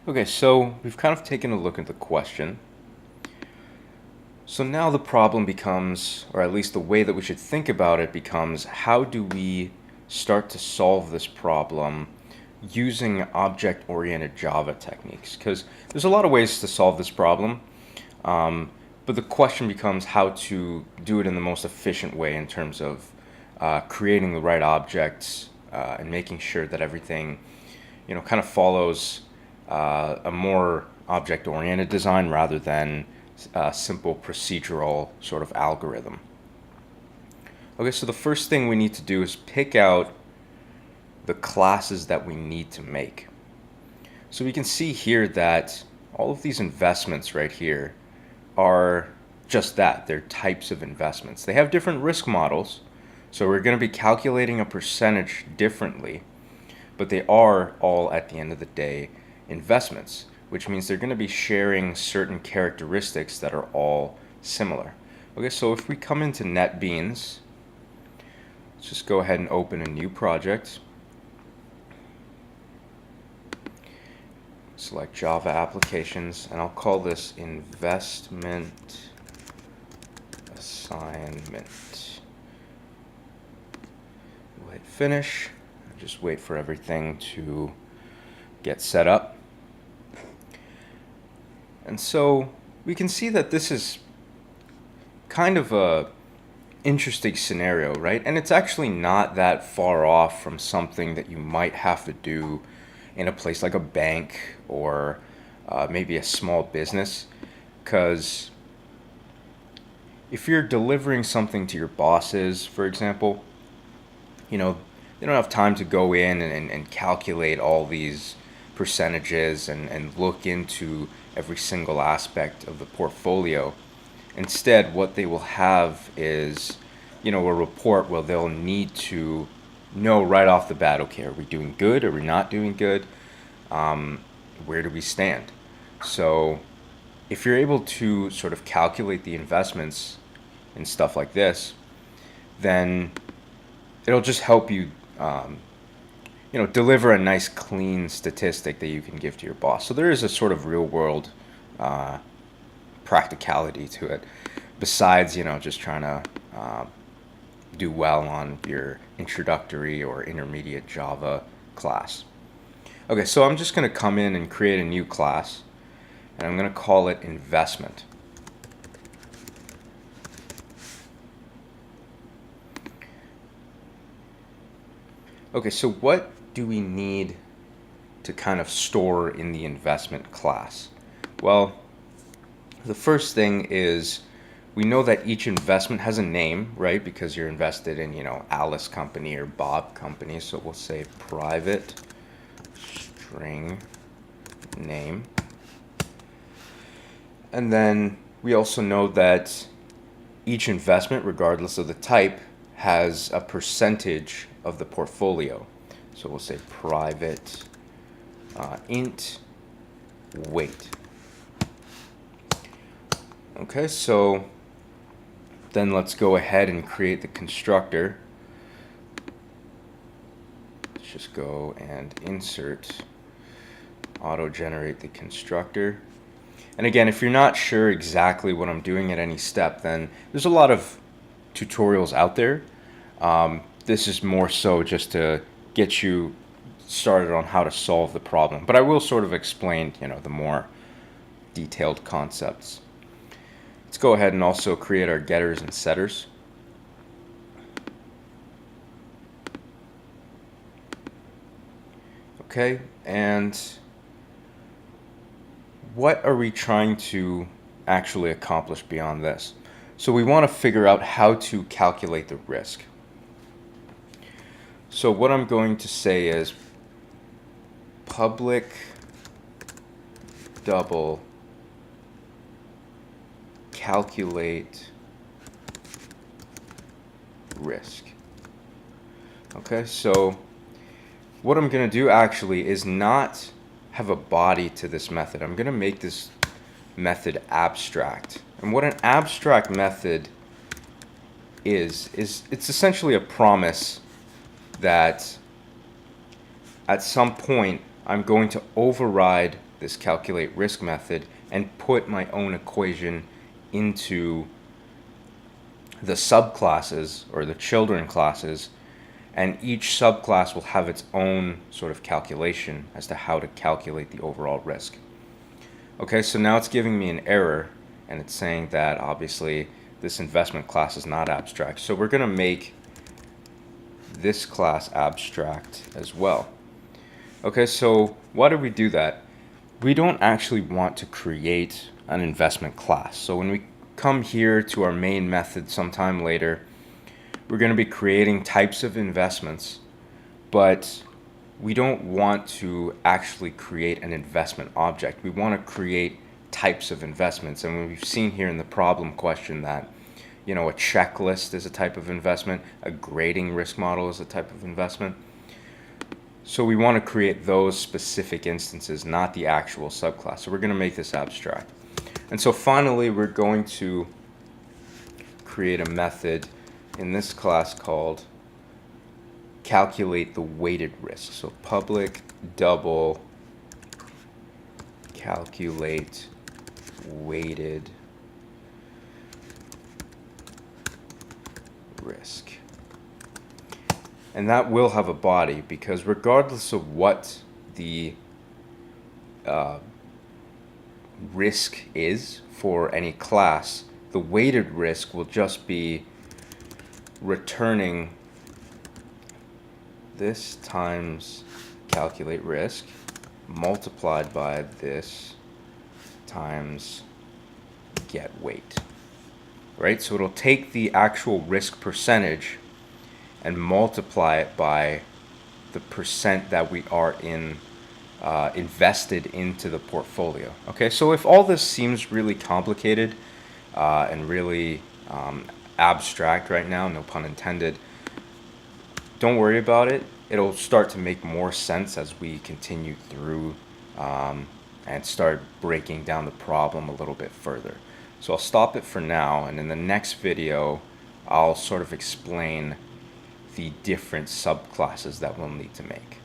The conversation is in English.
Okay, so we've kind of taken a look at the question. So now the problem becomes, or at least the way that we should think about it becomes, how do we start to solve this problem using object-oriented Java techniques? Because there's a lot of ways to solve this problem, but the question becomes how to do it in the most efficient way in terms of creating the right objects and making sure that everything, kind of follows a more object-oriented design rather than a simple procedural sort of algorithm. Okay, so the first thing we need to do is pick out the classes that we need to make. So we can see here that all of these investments right here are just that. They're types of investments. They have different risk models, so we're going to be calculating a percentage differently, but they are all, at the end of the day, investments, which means they're going to be sharing certain characteristics that are all similar. Okay, so if we come into NetBeans, let's just go ahead and open a new project. Select Java Applications, and I'll call this Investment Assignment. We'll hit Finish. Just wait for everything to get set up. And so we can see that this is kind of a interesting scenario, right? And it's actually not that far off from something that you might have to do in a place like a bank or maybe a small business. Because if you're delivering something to your bosses, for example, they don't have time to go in and calculate all these percentages and look into every single aspect of the portfolio. Instead, what they will have is, a report where they'll need to know right off the bat, okay, are we doing good? Are we not doing good? Where do we stand? So if you're able to sort of calculate the investments and stuff like this, then it'll just help you, deliver a nice clean statistic that you can give to your boss. So there is a sort of real world practicality to it, besides, just trying to do well on your introductory or intermediate Java class. Okay, so I'm just going to come in and create a new class, and I'm going to call it investment. Okay, so what do we need to kind of store in the investment class? Well, the first thing is we know that each investment has a name, right? Because you're invested in, Alice Company or Bob Company. So we'll say private string name. And then we also know that each investment, regardless of the type, has a percentage of the portfolio. So we'll say private int weight. Okay, so then let's go ahead and create the constructor. Let's just go and insert, auto-generate the constructor. And again, if you're not sure exactly what I'm doing at any step, then there's a lot of tutorials out there. This is more so just to get you started on how to solve the problem. But I will sort of explain, the more detailed concepts. Let's go ahead and also create our getters and setters. Okay, and what are we trying to actually accomplish beyond this? So we want to figure out how to calculate the risk. So what I'm going to say is public double calculate risk. Okay, so what I'm going to do actually is not have a body to this method. I'm going to make this method abstract. And what an abstract method is it's essentially a promise that at some point I'm going to override this calculate risk method and put my own equation into the subclasses or the children classes, and each subclass will have its own sort of calculation as to how to calculate the overall risk. Okay, so now it's giving me an error, and it's saying that obviously this investment class is not abstract. So we're going to make this class abstract as well. Okay, so why do we do that? We don't actually want to create an investment class. So when we come here to our main method sometime later, we're going to be creating types of investments, but we don't want to actually create an investment object. We want to create types of investments. And we've seen here in the problem question that, a checklist is a type of investment, a grading risk model is a type of investment. So we want to create those specific instances, not the actual subclass. So we're going to make this abstract. And so finally, we're going to create a method in this class called calculate the weighted risk. So public double calculate weighted risk. And that will have a body, because regardless of what the risk is for any class, the weighted risk will just be returning this times calculate risk multiplied by this times get weight. Right? So it'll take the actual risk percentage and multiply it by the percent that we are invested into the portfolio. Okay, so if all this seems really complicated and really abstract right now, no pun intended, don't worry about it. It'll start to make more sense as we continue through and start breaking down the problem a little bit further. So I'll stop it for now, and in the next video, I'll sort of explain the different subclasses that we'll need to make.